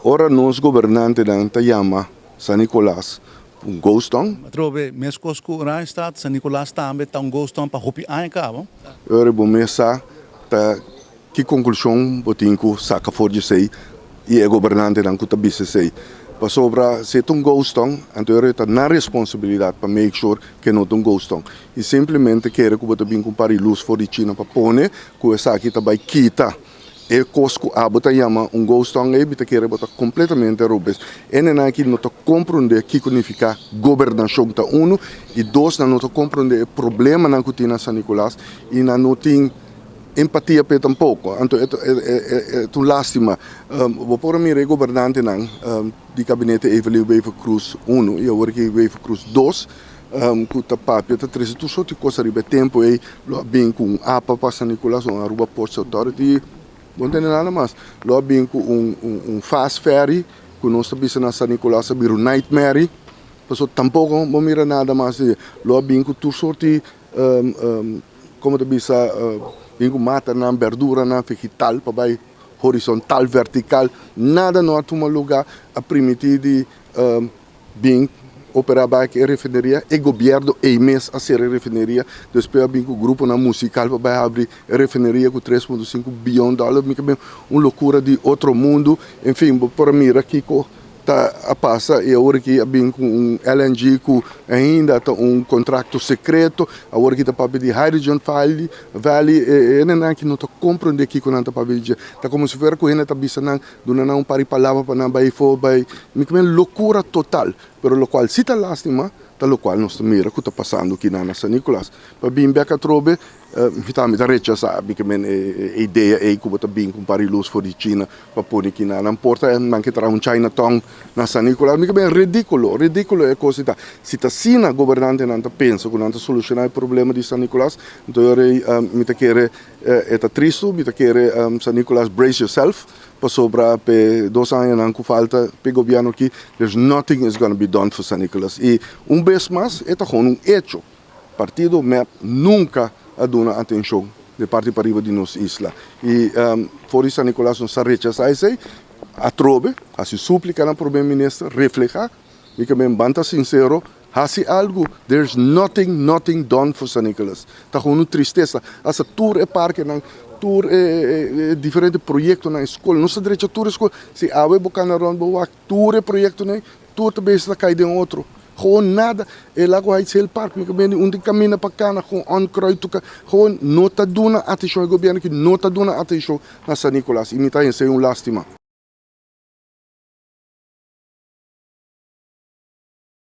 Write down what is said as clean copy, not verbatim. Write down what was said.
ora nós governantes da Tayama, San Nicolas, um gostão. Trobe, mesmo que o Randstad, San Nicolas também está gostão para hopi ainda, Ora bom mesa, tá que conclusão botinco saca for de sei e é governante da kuta bisa sei. Para sobra se um gostão, então ora tá na responsabilidade para make sure que não um gostão. E simplesmente quer que botar bem com pari luz for de China para pone, que essa aqui tá vai quita. E cosco abota yama gostão e bita quer botar completamente robes. E não aqui não tá compreender que significa governação tá e dois não tá compreender problema na cutina San Nicolas e não tem empatia per tampouco. Então é tu lástima. Vou pôr a minha governante di gabinete Evelyn Wave Cruz 1 e agora que Wave Cruz 2 que tá papel tá três tu só te coisa ribe tempo e lo bem com apa para San Nicolas uma Aruba Port Authority. Não tem nada mais. Lá bem com fast ferry, que nós estamos na San Nicolas, vira nightmare. Então, tampouco não mira nada mais. Lá bem com tu sorte, como tu bisa, bem com mata na verdura na vegetal, para vai horizontal, vertical, nada não há um lugar a permitir bem operar a refineria e governo e mês a ser refineria depois bem o grupo na musical vai abrir refineria com 3,5 bilhão de dólares uma loucura de outro mundo enfim por mim aqui tá a passa e agora que bem com LNG com ainda tá contrato secreto agora que tá para de Hydrogen Valley e não que não tá compreender aqui com nada para pedir tá como se fosse correndo tá bisando dona não pari palavra para não vai for vai loucura total pero lo qual si tá lástima tá lo qual nós mira que tá passando aqui na San Nicolas para bem beca trobe me dá rechaçar que a ideia é que bota bem com pari luz for de China para pôr aqui na não importa não que terá Chinatown na San Nicolas me bem ridículo é coisa tá se tá sina governante não tá pensa que não tá solucionar o problema de San Nicolas então eu me tá querer é tá triste me tá querer San Nicolas brace yourself para sobrar per 2 anos não que falta per governo aqui there's nothing is going to be done for San Nicolas e vez mais é tá com hecho partido MEP nunca a dona atenção de parte para riba de nossa isla e fora San Nicolas não se rechaça isso a trobe a se suplica na primeiro-ministro refleja e que bem banta sincero hasi algo there's nothing done for San Nicolas tá com uma tristeza essa tour é parque não tour diferente projeto na escola não se direito tour escola se ave bocana ron boa tour é projeto né tour também está cai de outro gewoon nada e lá com o parque que bem onde caminha para cá com onkruid gewoon nota dona atenção o governo que nota dona atenção na San Nicolas e me tá em ser lástima